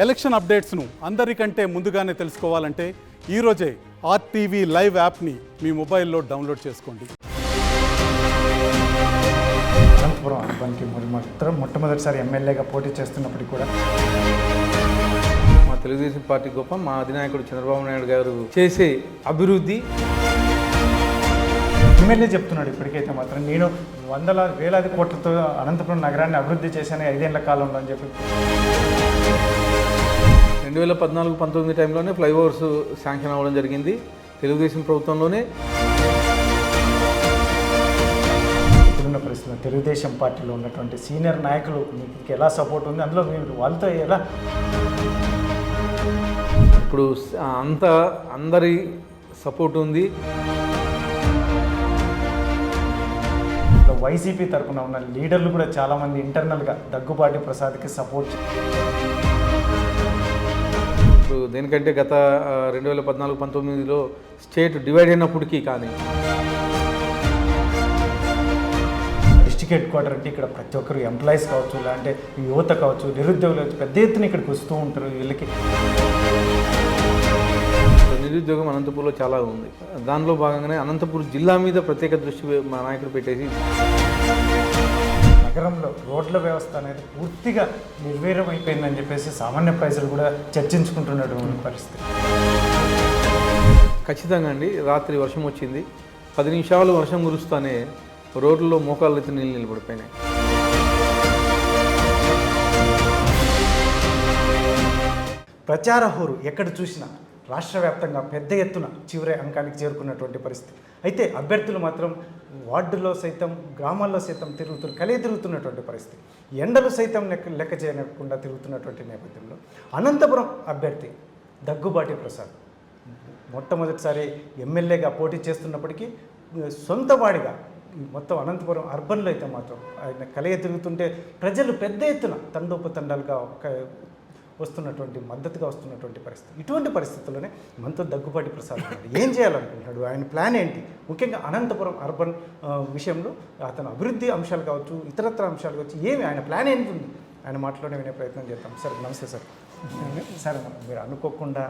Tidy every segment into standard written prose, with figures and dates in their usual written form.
Election అప్డేట్స్ను అందరికంటే ముందుగానే తెలుసుకోవాలంటే ఈరోజే ఆర్టీవీ లైవ్ యాప్ని మీ మొబైల్లో డౌన్లోడ్ చేసుకోండి. అనంతపురం అర్బన్కి మొట్టమొదటిసారి ఎమ్మెల్యేగా పోటీ చేస్తున్నప్పటికీ కూడా మా తెలుగుదేశం పార్టీ గొప్ప, మా అధినాయకుడు చంద్రబాబు నాయుడు గారు చేసే అభివృద్ధి. ఎమ్మెల్యే చెప్తున్నాడు ఇప్పటికైతే మాత్రం నేను వేలాది కోట్లతో అనంతపురం నగరాన్ని అభివృద్ధి చేశాను 5 ఏళ్ల కాలంలో అని చెప్పి. 2014-19 టైంలోనే ఫ్లైఓవర్స్ శాంక్షన్ అవ్వడం జరిగింది తెలుగుదేశం ప్రభుత్వంలోనే. ఇప్పుడున్న పరిస్థితుల్లో తెలుగుదేశం పార్టీలో ఉన్నటువంటి సీనియర్ నాయకులు మీకు ఎలా సపోర్ట్ ఉంది, అందులో మీరు వాళ్ళతో ఎలా? ఇప్పుడు అందరి సపోర్ట్ ఉంది. వైసీపీ తరఫున ఉన్న లీడర్లు కూడా చాలామంది ఇంటర్నల్గా దగ్గుబాటి ప్రసాద్కి సపోర్ట్. ఇప్పుడు దేనికంటే గత 2014-19లో స్టేట్ డివైడ్ అయినప్పటికీ కానీ డిస్ట్రిక్ట్ హెడ్ క్వార్టర్ అంటే ఇక్కడ ప్రతి ఒక్కరు ఎంప్లాయీస్ కావచ్చు, లేదంటే యువత కావచ్చు, నిరుద్యోగులు కావచ్చు, పెద్ద ఎత్తున ఇక్కడికి వస్తూ ఉంటారు. వీళ్ళకి నిరుద్యోగం అనంతపూర్లో చాలా ఉంది. దానిలో భాగంగానే అనంతపూర్ జిల్లా మీద ప్రత్యేక దృష్టి మా నాయకుడు పెట్టేసి నగరంలో రోడ్ల వ్యవస్థ అనేది పూర్తిగా నిర్వీర్యం అయిపోయిందని చెప్పేసి సామాన్య ప్రజలు కూడా చర్చించుకుంటున్నటువంటి పరిస్థితి. ఖచ్చితంగా అండి. రాత్రి వర్షం వచ్చింది, 10 నిమిషాలు వర్షం కురుస్తానే రోడ్లలో మోకాళ్ళ ఎత్తి నీళ్ళు నిలబడిపోయినాయి. ప్రచార హోరు ఎక్కడ చూసినా రాష్ట్ర వ్యాప్తంగా పెద్ద ఎత్తున చివరి అంకానికి చేరుకున్నటువంటి పరిస్థితి. అయితే అభ్యర్థులు మాత్రం వార్డులో సైతం, గ్రామాల్లో సైతం తిరుగుతున్నటువంటి పరిస్థితి. ఎండలు సైతం లెక్క చేయకుండా తిరుగుతున్నటువంటి నేపథ్యంలో అనంతపురం అభ్యర్థి దగ్గుబాటి ప్రసాద్ మొట్టమొదటిసారి ఎమ్మెల్యేగా పోటీ చేస్తున్నప్పటికీ సొంత వాడిగా మొత్తం అనంతపురం అర్బన్లో అయితే మాత్రం ఆయన కలియ తిరుగుతుంటే ప్రజలు పెద్ద ఎత్తున తండోపతండాలుగా మద్దతుగా వస్తున్నటువంటి పరిస్థితి. ఇటువంటి పరిస్థితుల్లోనే మనతో దగ్గుబాటి ప్రసాద్ ఏం చేయాలనుకుంటున్నాడు, ఆయన ప్లాన్ ఏంటి, ముఖ్యంగా అనంతపురం అర్బన్ విషయంలో అతను అభివృద్ధి అంశాలు కావచ్చు, ఇతరత్ర అంశాలు కావచ్చు, ఏమి ఆయన ప్లాన్ ఏంటి ఉంది, ఆయన మాటలోనే వినే ప్రయత్నం చేద్దాం. సార్ నమస్తే సార్. సార్ మీరు అనుకోకుండా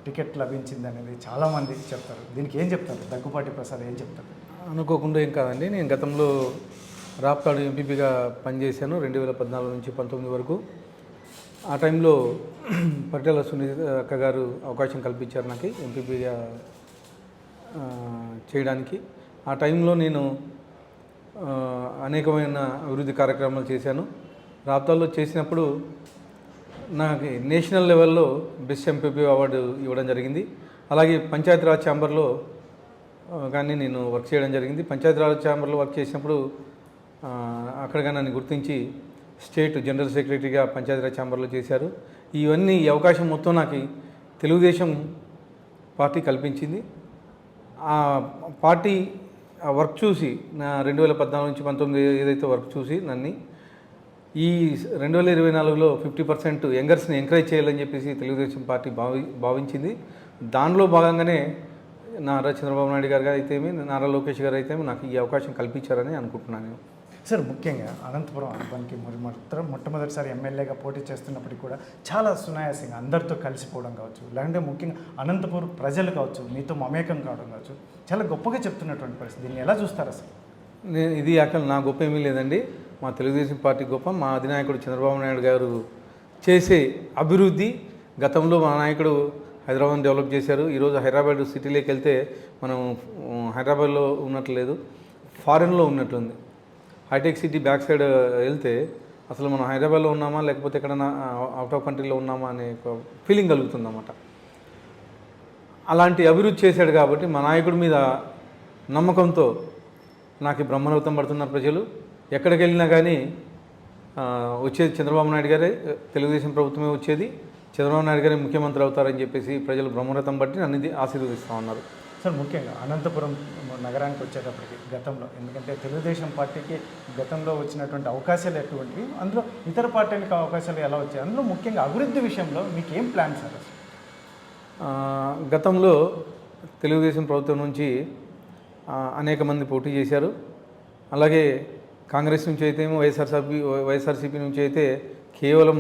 టికెట్ లభించింది అనేది చాలామంది చెప్తారు, దీనికి ఏం చెప్తారు? దగ్గుబాటి ప్రసాద్ ఏం చెప్తారు? అనుకోకుండా ఏం కాదండి. నేను గతంలో రాప్తాడు ఎంపీపీగా పనిచేశాను 2014-19 వరకు. ఆ టైంలో పరిటాల సునీత అక్క గారు అవకాశం కల్పించారు నాకు ఎంపీపీగా చేయడానికి. ఆ టైంలో నేను అనేకమైన అభివృద్ధి కార్యక్రమాలు చేశాను. రాప్తాల్లో చేసినప్పుడు నాకు నేషనల్ లెవెల్లో బెస్ట్ ఎంపీపీ అవార్డు ఇవ్వడం జరిగింది. అలాగే పంచాయతీరాజ్ ఛాంబర్లో కానీ నేను వర్క్ చేయడం జరిగింది. పంచాయతీరాజ్ ఛాంబర్లో వర్క్ చేసినప్పుడు అక్కడగా నన్ను గుర్తించి స్టేట్ జనరల్ సెక్రటరీగా పంచాయతీరాజ్ ఛాంబర్లో చేశారు. ఈ అవకాశం మొత్తం నాకు తెలుగుదేశం పార్టీ కల్పించింది. ఆ పార్టీ వర్క్ చూసి నా 2014-19 ఏదైతే వర్క్ చూసి నన్ను ఈ 2024లో 50% యంగర్స్ని ఎంకరేజ్ చేయాలని చెప్పేసి తెలుగుదేశం పార్టీ భావించింది. దానిలో భాగంగానే నారా చంద్రబాబు నాయుడు గారు అయితేమి, నారా లోకేష్ గారు అయితేమి నాకు ఈ అవకాశం కల్పించారని అనుకుంటున్నాను. సార్ ముఖ్యంగా అనంతపురం అర్బన్కి మొట్టమొదటిసారి ఎమ్మెల్యేగా పోటీ చేస్తున్నప్పటికీ కూడా చాలా సునాయాసంగా అందరితో కలిసిపోవడం కావచ్చు, లేదంటే ముఖ్యంగా అనంతపురం ప్రజలు కావచ్చు, మీతో మమేకం కావడం కావచ్చు, చాలా గొప్పగా చెప్తున్నటువంటి పరిస్థితి. దీన్ని ఎలా చూస్తారు అసలు? ఇది అక్కడ నా గొప్ప ఏమీ లేదండి. మా తెలుగుదేశం పార్టీ గొప్ప, మా అధినాయకుడు చంద్రబాబు నాయుడు గారు చేసే అభివృద్ధి. గతంలో మా నాయకుడు హైదరాబాద్ని డెవలప్ చేశారు. ఈరోజు హైదరాబాద్ సిటీలోకి వెళ్తే మనం హైదరాబాద్లో ఉన్నట్లేదు, ఫారెన్లో ఉన్నట్లుంది. హైటెక్ సిటీ బ్యాక్ సైడ్ వెళ్తే అసలు మనం హైదరాబాద్లో ఉన్నామా లేకపోతే ఎక్కడైనా అవుట్ ఆఫ్ కంట్రీలో ఉన్నామా అనే ఒక ఫీలింగ్ కలుగుతుందన్నమాట. అలాంటి అభివృద్ధి చేశాడు కాబట్టి మా నాయకుడి మీద నమ్మకంతో నాకు బ్రహ్మరథం పడుతున్నారు ప్రజలు. ఎక్కడికి వెళ్ళినా కానీ వచ్చేది చంద్రబాబు నాయుడు గారే, తెలుగుదేశం ప్రభుత్వమే వచ్చేది, చంద్రబాబు నాయుడు గారే ముఖ్యమంత్రి అవుతారని చెప్పేసి ప్రజలు బ్రహ్మరథం బట్టి నన్ను ఆశీర్వదిస్తూ ఉన్నారు. సార్ ముఖ్యంగా అనంతపురం నగరానికి వచ్చేటప్పటికి గతంలో, ఎందుకంటే తెలుగుదేశం పార్టీకి గతంలో వచ్చినటువంటి అవకాశాలు ఎటువంటివి, అందులో ఇతర పార్టీలకు అవకాశాలు ఎలా వచ్చాయి, అందులో ముఖ్యంగా అభివృద్ధి విషయంలో మీకు ఏం ప్లాన్ సార్? గతంలో తెలుగుదేశం ప్రభుత్వం నుంచి అనేక మంది పోటీ చేశారు. అలాగే కాంగ్రెస్ నుంచి అయితే వైఎస్ఆర్సీపీ నుంచి అయితే కేవలం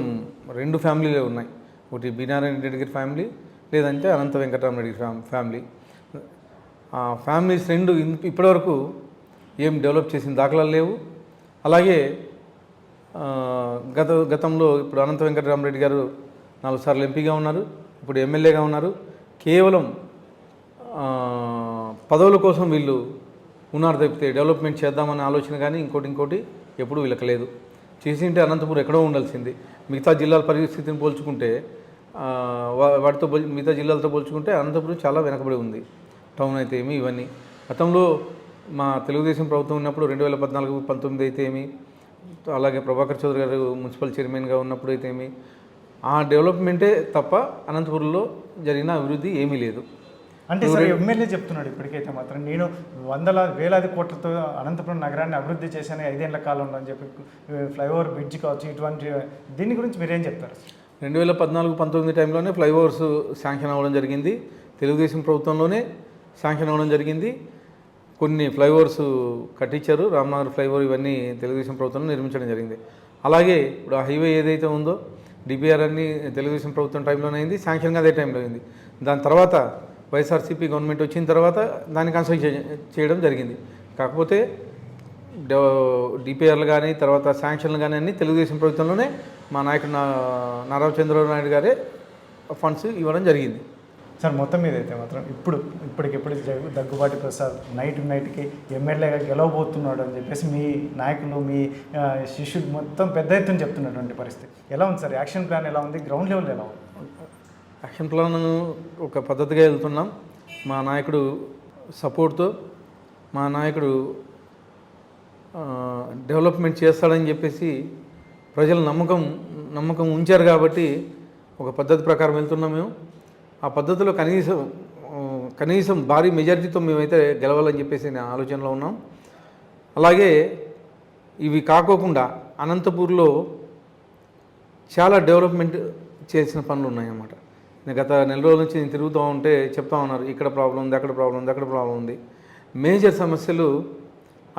2 ఫ్యామిలీలే ఉన్నాయి. ఒకటి బీనారాయణ రెడ్డి గారి ఫ్యామిలీ, లేదంటే అనంత వెంకటరామరెడ్డి ఫ్యామిలీ. ఆ ఫ్యామిలీస్ 2 ఇప్పటివరకు ఏం డెవలప్ చేసిన దాఖలాలు లేవు. అలాగే గతంలో ఇప్పుడు అనంత వెంకటరామరెడ్డి గారు 4 సార్లు ఎంపీగా ఉన్నారు, ఇప్పుడు ఎమ్మెల్యేగా ఉన్నారు. కేవలం పదవుల కోసం వీళ్ళు ఉన్నారు తప్పితే డెవలప్మెంట్ చేద్దామనే ఆలోచన కానీ ఇంకోటి ఎప్పుడూ వీళ్ళకి లేదు. చేసి ఉంటే అనంతపురం ఎక్కడో ఉండాల్సింది. మిగతా జిల్లాల పరిస్థితిని పోల్చుకుంటే మిగతా జిల్లాలతో పోల్చుకుంటే అనంతపురం చాలా వెనకబడి ఉంది. టౌన్ అయితే ఏమి ఇవన్నీ గతంలో మా తెలుగుదేశం ప్రభుత్వం ఉన్నప్పుడు 2014-19 అయితే ఏమి, అలాగే ప్రభాకర్ చౌదరి గారు మున్సిపల్ చైర్మన్గా ఉన్నప్పుడు అయితే ఏమి, ఆ డెవలప్మెంటే తప్ప అనంతపురంలో జరిగిన అభివృద్ధి ఏమీ లేదు. అంటే సార్ ఎమ్మెల్యే చెప్తున్నాడు ఇప్పటికైతే మాత్రం నేను వేలాది కోట్లతో అనంతపురం నగరాన్ని అభివృద్ధి చేశాను 5 ఏళ్ల కాలంలో అని చెప్పి, ఫ్లైఓవర్ బ్రిడ్జ్ కావచ్చు, ఇటువంటి దీని గురించి మీరేం చెప్తారు? 2014-19 టైంలోనే ఫ్లైఓవర్స్ శాంక్షన్ అవ్వడం జరిగింది. తెలుగుదేశం ప్రభుత్వంలోనే శాంక్షన్ అవ్వడం జరిగింది. కొన్ని ఫ్లైఓవర్స్ కట్టించారు. రామనగర్ ఫ్లైఓవర్ ఇవన్నీ తెలుగుదేశం ప్రభుత్వంలో నిర్మించడం జరిగింది. అలాగే ఇప్పుడు ఆ హైవే ఏదైతే ఉందో డిపిఆర్ అన్ని తెలుగుదేశం ప్రభుత్వం టైంలోనే అయింది, శాంక్షన్ అదే టైంలో అయింది. దాని తర్వాత వైఎస్ఆర్సీపీ గవర్నమెంట్ వచ్చిన తర్వాత దాన్ని కన్స్ట్రక్ట్ చేయడం జరిగింది. కాకపోతే డిపిఆర్లు కానీ తర్వాత శాంక్షన్లు కానీ అన్నీ తెలుగుదేశం ప్రభుత్వంలోనే మా నాయకుడు నారా చంద్రబాబు నాయుడు గారే ఫండ్స్ ఇవ్వడం జరిగింది. సార్ మొత్తం మీద అయితే మాత్రం ఇప్పటికిప్పుడు దగ్గుబాటి ప్రసాద్ నైట్కి ఎమ్మెల్యేగా గెలవబోతున్నాడు అని చెప్పేసి మీ నాయకులు, మీ శిష్యుడు మొత్తం పెద్ద ఎత్తున చెప్తున్నటువంటి పరిస్థితి ఎలా ఉంది సార్? యాక్షన్ ప్లాన్ ఎలా ఉంది? గ్రౌండ్ లెవెల్ ఎలా ఉంది? యాక్షన్ ప్లాన్ ఒక పద్ధతిగా వెళ్తున్నాం. మా నాయకుడు సపోర్ట్తో మా నాయకుడు డెవలప్మెంట్ చేస్తాడని చెప్పేసి ప్రజలు నమ్మకం ఉంచారు కాబట్టి ఒక పద్ధతి ప్రకారం వెళ్తున్నాం మేము. ఆ పద్ధతిలో కనీసం భారీ మెజారిటీతో మేమైతే గెలవాలని చెప్పేసి నేను ఆలోచనలో ఉన్నాం. అలాగే ఇవి కాకోకుండా అనంతపూర్లో చాలా డెవలప్మెంట్ చేసిన పనులు ఉన్నాయన్నమాట. నేను గత నెల రోజుల నుంచి నేను తిరుగుతూ ఉంటే చెప్తా ఉన్నారు, ఇక్కడ ప్రాబ్లం ఉంది, అక్కడ ప్రాబ్లం ఉంది, అక్కడ ప్రాబ్లం ఉంది. మేజర్ సమస్యలు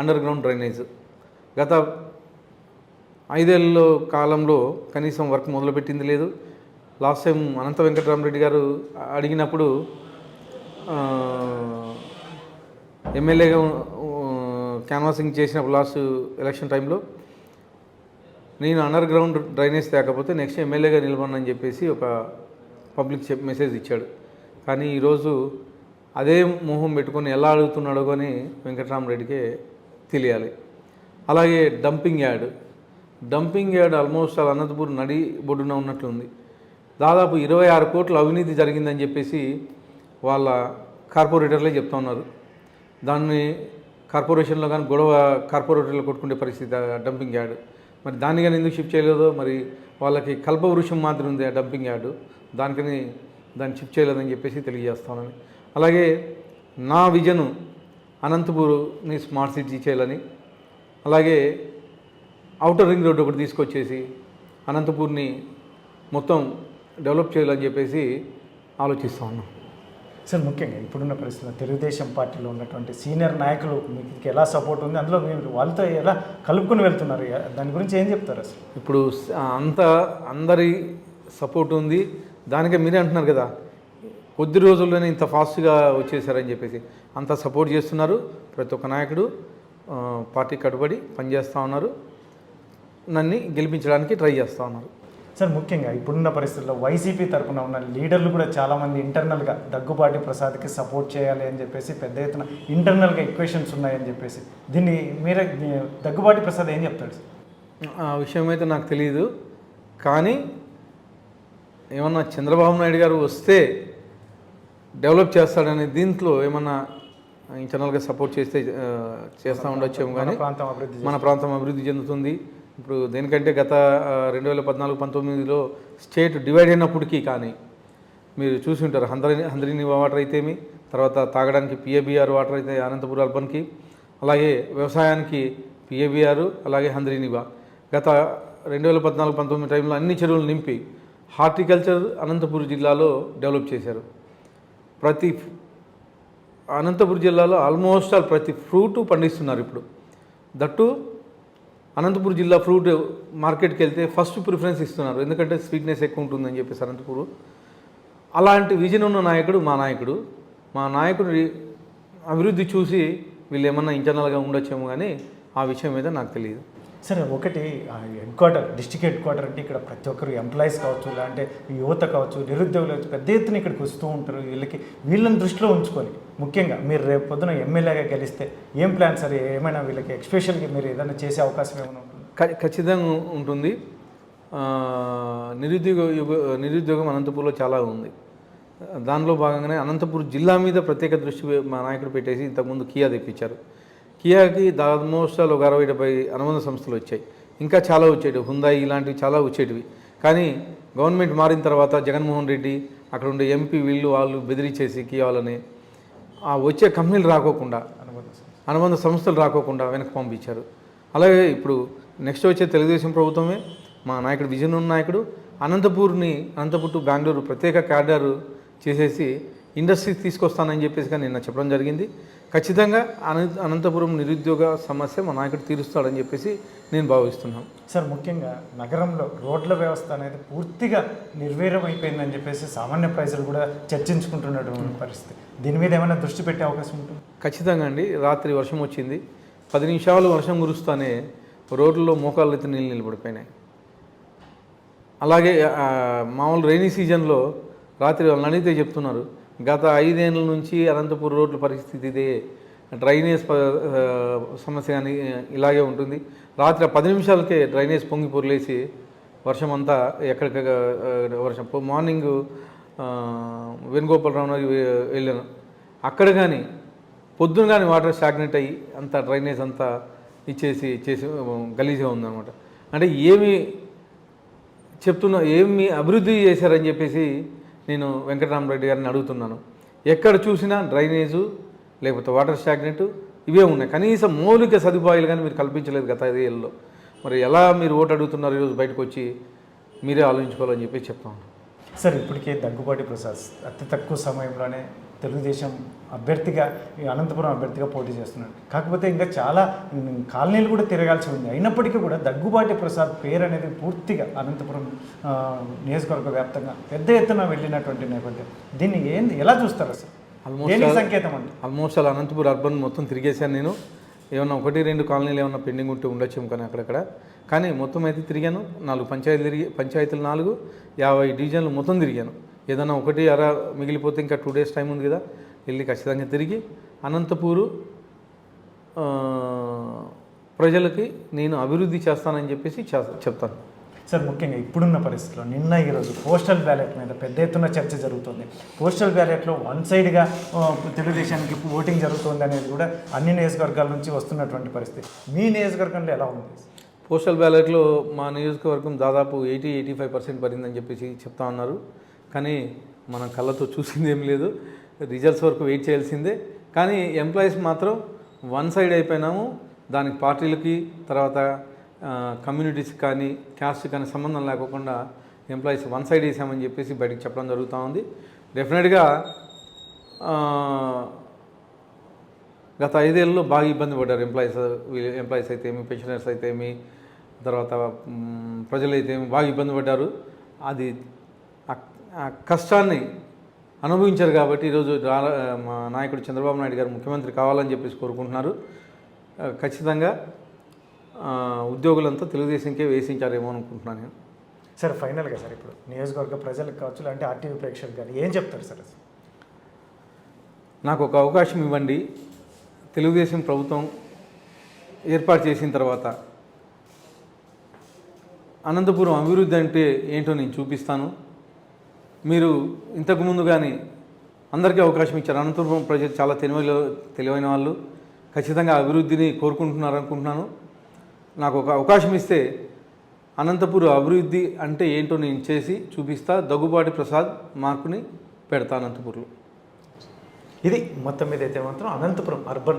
అండర్ గ్రౌండ్ డ్రైనేజ్. గత 5 ఏళ్ళ కాలంలో కనీసం వర్క్ మొదలుపెట్టింది లేదు. లాస్ట్ టైం అనంత వెంకటరామరెడ్డి గారు అడిగినప్పుడు ఎమ్మెల్యేగా క్యాన్వాసింగ్ చేసినప్పుడు లాస్ట్ ఎలక్షన్ టైంలో నేను అండర్ గ్రౌండ్ డ్రైనేజ్ తేకపోతే నెక్స్ట్ ఎమ్మెల్యేగా నిలబడనని చెప్పేసి ఒక పబ్లిక్ మెసేజ్ ఇచ్చాడు. కానీ ఈరోజు అదే మొహం పెట్టుకొని ఎలా అడుగుతున్నాడో కానీ వెంకటరామరెడ్డికే తెలియాలి. అలాగే డంపింగ్ యార్డ్ ఆల్మోస్ట్ అనంతపూర్ నడి బొడ్డున ఉన్నట్లుంది. దాదాపు 26 కోట్ల అవినీతి జరిగిందని చెప్పేసి వాళ్ళ కార్పొరేటర్లే చెప్తా ఉన్నారు. దాన్ని కార్పొరేషన్లో కానీ కార్పొరేటర్లో కొట్టుకునే పరిస్థితి డంపింగ్ యార్డ్. మరి దాన్ని కానీ ఎందుకు షిఫ్ట్ చేయలేదో, మరి వాళ్ళకి కల్పవృక్షం మాత్రం ఉంది ఆ డంపింగ్ యార్డు, దాన్ని షిఫ్ట్ చేయలేదని చెప్పేసి తెలియజేస్తానని. అలాగే నా విజను అనంతపూర్ని స్మార్ట్ సిటీ చేయాలని, అలాగే ఔటర్ రింగ్ రోడ్డు ఒకటి తీసుకొచ్చేసి అనంతపూర్ని మొత్తం డెవలప్ చేయాలని చెప్పేసి ఆలోచిస్తూ ఉన్నాం. సార్ ముఖ్యంగా ఇప్పుడున్న పరిస్థితుల్లో తెలుగుదేశం పార్టీలో ఉన్నటువంటి సీనియర్ నాయకులు మీకు ఎలా సపోర్ట్ ఉంది, అందులో మీరు వాళ్ళతో ఎలా కలుపుకొని వెళ్తున్నారు, దాని గురించి ఏం చెప్తారు అసలు? ఇప్పుడు అందరి సపోర్ట్ ఉంది. దానికే మీరే అంటున్నారు కదా, కొద్ది రోజుల్లోనే ఇంత ఫాస్ట్గా వచ్చేసారని చెప్పేసి అంత సపోర్ట్ చేస్తున్నారు. ప్రతి ఒక్క నాయకుడు పార్టీ కట్టుబడి పనిచేస్తూ ఉన్నారు, నన్ను గెలిపించడానికి ట్రై చేస్తూ ఉన్నారు. సార్ ముఖ్యంగా ఇప్పుడున్న పరిస్థితుల్లో వైసీపీ తరఫున ఉన్న లీడర్లు కూడా చాలామంది ఇంటర్నల్గా దగ్గుబాటి ప్రసాద్కి సపోర్ట్ చేయాలి అని చెప్పేసి పెద్ద ఎత్తున ఇంటర్నల్గా ఈక్వేషన్స్ ఉన్నాయని చెప్పేసి దీన్ని మీరే దగ్గుబాటి ప్రసాద్ ఏం చెప్తాడు? ఆ విషయం అయితే నాకు తెలియదు. కానీ ఏమన్నా చంద్రబాబు నాయుడు గారు వస్తే డెవలప్ చేస్తాడనే దీంట్లో ఏమన్నా ఇంటర్నల్గా సపోర్ట్ చేస్తూ ఉండొచ్చేమో. కానీ మన ప్రాంతం అభివృద్ధి చెందుతుంది. ఇప్పుడు దేనికంటే గత 2014-19లో స్టేట్ డివైడ్ అయినప్పటికీ కానీ మీరు చూసి ఉంటారు, హంద్రీని వాటర్ అయితేమి, తర్వాత తాగడానికి పిఏబిఆర్ వాటర్ అయితే అనంతపురం అర్బన్కి, అలాగే వ్యవసాయానికి పిఏబిఆర్, అలాగే హంద్రీనివా. గత 2014-19 టైంలో అన్ని చెరువులు నింపి హార్టికల్చర్ అనంతపురం జిల్లాలో డెవలప్ చేశారు. అనంతపురం జిల్లాలో ఆల్మోస్ట్ ప్రతి ఫ్రూటు పండిస్తున్నారు ఇప్పుడు. దట్టు అనంతపురం జిల్లా ఫ్రూట్ మార్కెట్కి వెళ్తే ఫస్ట్ ప్రిఫరెన్స్ ఇస్తున్నారు, ఎందుకంటే స్వీట్నెస్ ఎక్కువ ఉంటుందని చెప్పేసి అనంతపురం. అలాంటి విజన్ ఉన్న నాయకుడు మా నాయకుడు అభివృద్ధి చూసి వీళ్ళు ఏమన్నా ఇంటర్నల్గా ఉండొచ్చేమో కానీ ఆ విషయం మీద నాకు తెలియదు. సరే, ఒకటి head quarter, district head quarter అంటే ఇక్కడ ప్రతి ఒక్కరు ఎంప్లాయీస్ కావచ్చు, లేదంటే యువత కావచ్చు, నిరుద్యోగులు కావచ్చు, పెద్ద ఎత్తున ఇక్కడికి వస్తూ ఉంటారు. వీళ్ళని దృష్టిలో ఉంచుకొని ముఖ్యంగా మీరు రేపు పొద్దున ఎమ్మెల్యేగా గెలిస్తే ఏం ప్లాన్ సార్? ఏమైనా వీళ్ళకి ఎక్స్పెషల్గా మీరు ఏదైనా చేసే అవకాశం ఏమైనా ఉంటుంది? ఖచ్చితంగా ఉంటుంది. నిరుద్యోగం అనంతపూర్లో చాలా ఉంది. దానిలో భాగంగానే అనంతపురం జిల్లా మీద ప్రత్యేక దృష్టి మా నాయకుడు పెట్టేసి ఇంతకుముందు కియా తెప్పించారు. కియాకి ఆల్మోస్ట్ ఒక 60-70 అనుబంధ సంస్థలు వచ్చాయి, ఇంకా చాలా వచ్చేటివి, హుందాయి ఇలాంటివి చాలా వచ్చేటివి. కానీ గవర్నమెంట్ మారిన తర్వాత జగన్మోహన్ రెడ్డి అక్కడ ఉండే ఎంపీ వాళ్ళు బెదిరించేసి కియా వాళ్ళని ఆ వచ్చే కంపెనీలు రాకోకుండా, అనుబంధ సంస్థలు రాకోకుండా వెనక్కి పంపించారు. అలాగే ఇప్పుడు నెక్స్ట్ వచ్చే తెలుగుదేశం ప్రభుత్వమే మా నాయకుడు విజన్ ఉన్న నాయకుడు అనంతపూర్ టు బెంగళూరు ప్రత్యేక క్యాడర్ చేసేసి ఇండస్ట్రీస్ తీసుకొస్తానని చెప్పేసి కానీ నిన్న చెప్పడం జరిగింది. ఖచ్చితంగా అనంతపురం నిరుద్యోగ సమస్య మా నాయకుడు తీరుస్తాడని చెప్పేసి నేను భావిస్తున్నాను. సార్, ముఖ్యంగా నగరంలో రోడ్ల వ్యవస్థ అనేది పూర్తిగా నిర్వీర్యం అయిపోయిందని చెప్పేసి సామాన్య ప్రజలు కూడా చర్చించుకుంటున్నటువంటి పరిస్థితి. దీని మీద ఏమైనా దృష్టి పెట్టే అవకాశం ఉంటుంది? ఖచ్చితంగా అండి. రాత్రి వర్షం వచ్చింది, 10 నిమిషాలు వర్షం కురుస్తానే రోడ్లలో మోకాళ్ళ ఎత్తి నీళ్ళు నిలబడిపోయినాయి. అలాగే మామూలు రైనీ సీజన్లో రాత్రి వాళ్ళని అడిగితే చెప్తున్నారు, గత 5 ఏళ్ళ నుంచి అనంతపురం రోడ్ల పరిస్థితి ఇదే, డ్రైనేజ్ సమస్య కానీ ఇలాగే ఉంటుంది. రాత్రి 10 నిమిషాలకే డ్రైనేజ్ పొంగి పొర్లేసి వర్షం అంతా వర్షం మార్నింగ్ వేణుగోపాలరావు వెళ్ళాను, అక్కడ కానీ పొద్దున కానీ వాటర్ స్టాగ్నెట్ అయ్యి అంతా డ్రైనేజ్ అంతా చేసి గలీజ్గా ఉందన్నమాట. అంటే ఏమి అభివృద్ధి చేశారని చెప్పేసి నేను వెంకటరామరెడ్డి గారిని అడుగుతున్నాను. ఎక్కడ చూసినా డ్రైనేజు లేకపోతే వాటర్ స్టాగ్నెట్ ఇవే ఉన్నాయి. కనీసం మౌలిక సదుపాయాలు కానీ మీరు కల్పించలేదు గత 5 ఏళ్ళలో. మరి ఎలా మీరు ఓటు అడుగుతున్నారు ఈరోజు బయటకు వచ్చి? మీరే ఆలోచించుకోవాలని చెప్పి చెప్తాను. సార్, ఇప్పటికే దగ్గుబాటి ప్రసాద్ అతి తక్కువ సమయంలోనే తెలుగుదేశం అభ్యర్థిగా, అనంతపురం అభ్యర్థిగా పోటీ చేస్తున్నాడు. కాకపోతే ఇంకా చాలా కాలనీలు కూడా తిరగాల్సి ఉంది. అయినప్పటికీ కూడా దగ్గుబాటి ప్రసాద్ పేరు అనేది పూర్తిగా అనంతపురం నియోజకవర్గ వ్యాప్తంగా పెద్ద ఎత్తున వెళ్ళినటువంటి నేపథ్యం. దీన్ని ఎలా చూస్తారు సార్? సంకేతం అంటే ఆల్మోస్ట్ అలా అనంతపురం అర్బన్ మొత్తం తిరిగేశాను నేను. ఏమన్నా 1-2 కాలనీలు ఏమన్నా పెండింగ్ ఉంటే ఉండొచ్చేమో కానీ అక్కడక్కడ, కానీ మొత్తం అయితే తిరిగాను. 4 పంచాయతీలు 4, 50 డివిజన్లు మొత్తం తిరిగాను. ఏదన్నా 1-2 మిగిలిపోతే ఇంకా 2 days టైం ఉంది కదా, వెళ్ళి ఖచ్చితంగా తిరిగి అనంతపూరు ప్రజలకి నేను అభివృద్ధి చేస్తానని చెప్పేసి చెప్తాను. సార్, ముఖ్యంగా ఇప్పుడున్న పరిస్థితుల్లో ఈరోజు పోస్టల్ బ్యాలెట్ మీద పెద్ద ఎత్తున చర్చ జరుగుతుంది. పోస్టల్ బ్యాలెట్లో 1 సైడ్గా తెలుగుదేశానికి ఓటింగ్ జరుగుతుంది అనేది కూడా అన్ని నియోజకవర్గాల నుంచి వస్తున్నటువంటి పరిస్థితి. మీ నియోజకవర్గంలో ఎలా ఉంది? పోస్టల్ బ్యాలెట్లో మా నియోజకవర్గం దాదాపు 80-85% పడిందని చెప్పేసి చెప్తా ఉన్నారు. కానీ మనం కళ్ళతో చూసింది ఏం లేదు, రిజల్ట్స్ వరకు వెయిట్ చేయాల్సిందే. కానీ ఎంప్లాయీస్ మాత్రం 1 సైడ్ అయిపోయినాము. దానికి పార్టీలకి తర్వాత కమ్యూనిటీస్కి కానీ క్యాస్ట్ కానీ సంబంధం లేకుండా ఎంప్లాయీస్ 1 సైడ్ వేసామని చెప్పేసి బయటకు చెప్పడం జరుగుతూ ఉంది. డెఫినెట్గా గత 5 ఏళ్ళలో బాగా ఇబ్బంది పడ్డారు ఎంప్లాయీస్ అయితే ఏమి, పెన్షనర్స్ అయితే ఏమి, తర్వాత ప్రజలైతే ఏమి బాగా ఇబ్బంది పడ్డారు. అది ఆ కష్టాన్ని అనుభవించారు కాబట్టి ఈరోజు మా నాయకుడు చంద్రబాబు నాయుడు గారు ముఖ్యమంత్రి కావాలని చెప్పేసి కోరుకుంటున్నారు. ఖచ్చితంగా ఉద్యోగులంతా తెలుగుదేశంకే వేసించారేమో అనుకుంటున్నాను నేను. సార్, ఫైనల్గా సార్ ఇప్పుడు నియోజకవర్గ ప్రజలకు కావచ్చు, అంటే ఆర్టీవీ ప్రేక్షకులు కానీ ఏం చెప్తారు సార్? నాకు ఒక అవకాశం ఇవ్వండి. తెలుగుదేశం ప్రభుత్వం ఏర్పాటు చేసిన తర్వాత అనంతపురం అభివృద్ధి అంటే ఏంటో నేను చూపిస్తాను. మీరు ఇంతకుముందు కానీ అందరికీ అవకాశం ఇచ్చారు. అనంతపురం ప్రజలు చాలా తెలివైన వాళ్ళు, ఖచ్చితంగా అభివృద్ధిని కోరుకుంటున్నారు అనుకుంటున్నాను. నాకు ఒక అవకాశం ఇస్తే అనంతపురం అభివృద్ధి అంటే ఏంటో నేను చేసి చూపిస్తా. దగ్గుబాటి ప్రసాద్ మార్కుని పెడతా అనంతపురంలో. ఇది మొత్తం మీద అయితే మాత్రం అనంతపురం అర్బన్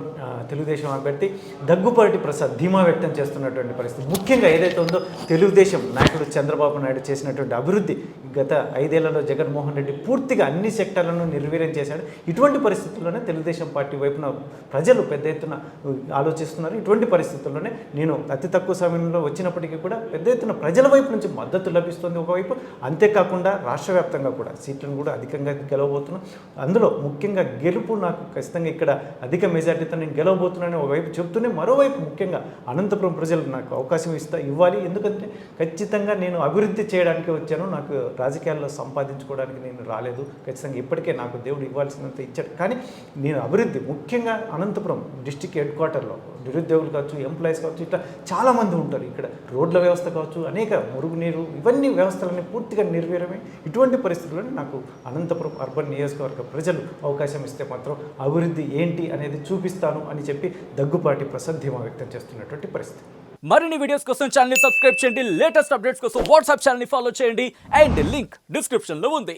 తెలుగుదేశం అభ్యర్థి దగ్గుబాటి ప్రసాద్ ధీమా వ్యక్తం చేస్తున్నటువంటి పరిస్థితి. ముఖ్యంగా ఏదైతే ఉందో తెలుగుదేశం నాయకుడు చంద్రబాబు నాయుడు చేసినటువంటి అభివృద్ధి గత 5 ఏళ్లలో జగన్మోహన్ రెడ్డి పూర్తిగా అన్ని సెక్టార్లను నిర్వీర్యం చేశాడు. ఇటువంటి పరిస్థితుల్లోనే తెలుగుదేశం పార్టీ వైపున ప్రజలు పెద్ద ఎత్తున ఆలోచిస్తున్నారు. ఇటువంటి పరిస్థితుల్లోనే నేను అతి తక్కువ సమయంలో వచ్చినప్పటికీ కూడా పెద్ద ఎత్తున ప్రజల వైపు నుంచి మద్దతు లభిస్తుంది ఒకవైపు. అంతేకాకుండా రాష్ట్ర వ్యాప్తంగా కూడా సీట్లను కూడా అధికంగా గెలవబోతున్నాం. అందులో ముఖ్యంగా గెలుపు నాకు ఖచ్చితంగా ఇక్కడ అధిక మెజార్టీతో నేను గెలవబోతున్నానని ఒకవైపు చెప్తూనే మరోవైపు ముఖ్యంగా అనంతపురం ప్రజలు నాకు అవకాశం ఇవ్వాలి. ఎందుకంటే ఖచ్చితంగా నేను అభివృద్ధి చేయడానికి వచ్చాను. నాకు రాజకీయాల్లో సంపాదించుకోవడానికి నేను రాలేదు. ఖచ్చితంగా ఇప్పటికే నాకు దేవుడు ఇవ్వాల్సినంత ఇచ్చాడు. కానీ నేను అభివృద్ధి ముఖ్యంగా అనంతపురం డిస్టిక్ హెడ్ క్వార్టర్లో నిరుద్యోగులు కావచ్చు, ఎంప్లాయీస్ కావచ్చు, ఇట్లా చాలామంది ఉంటారు. ఇక్కడ రోడ్ల వ్యవస్థ కావచ్చు, అనేక మురుగునీరు ఇవన్నీ వ్యవస్థలన్నీ పూర్తిగా నిర్వీర్యమే. ఇటువంటి పరిస్థితుల్లో నాకు అనంతపురం అర్బన్ నియోజకవర్గ ప్రజలు అవకాశం ఇస్తే మాత్రం అభివృద్ధి ఏంటి అనేది చూపిస్తాను అని చెప్పి దగ్గుపాటి ప్రసాద్ ధీమా వ్యక్తం చేస్తున్నటువంటి పరిస్థితి. మరిన్ని వీడియోస్ కోసం ఛానల్ ని సబ్స్క్రైబ్ చేయండి. లేటెస్ట్ అప్డేట్స్ కోసం వాట్సాప్ ఛానల్ ని ఫాలో చేయండి. అండ్ లింక్ డిస్క్రిప్షన్ లో ఉంది.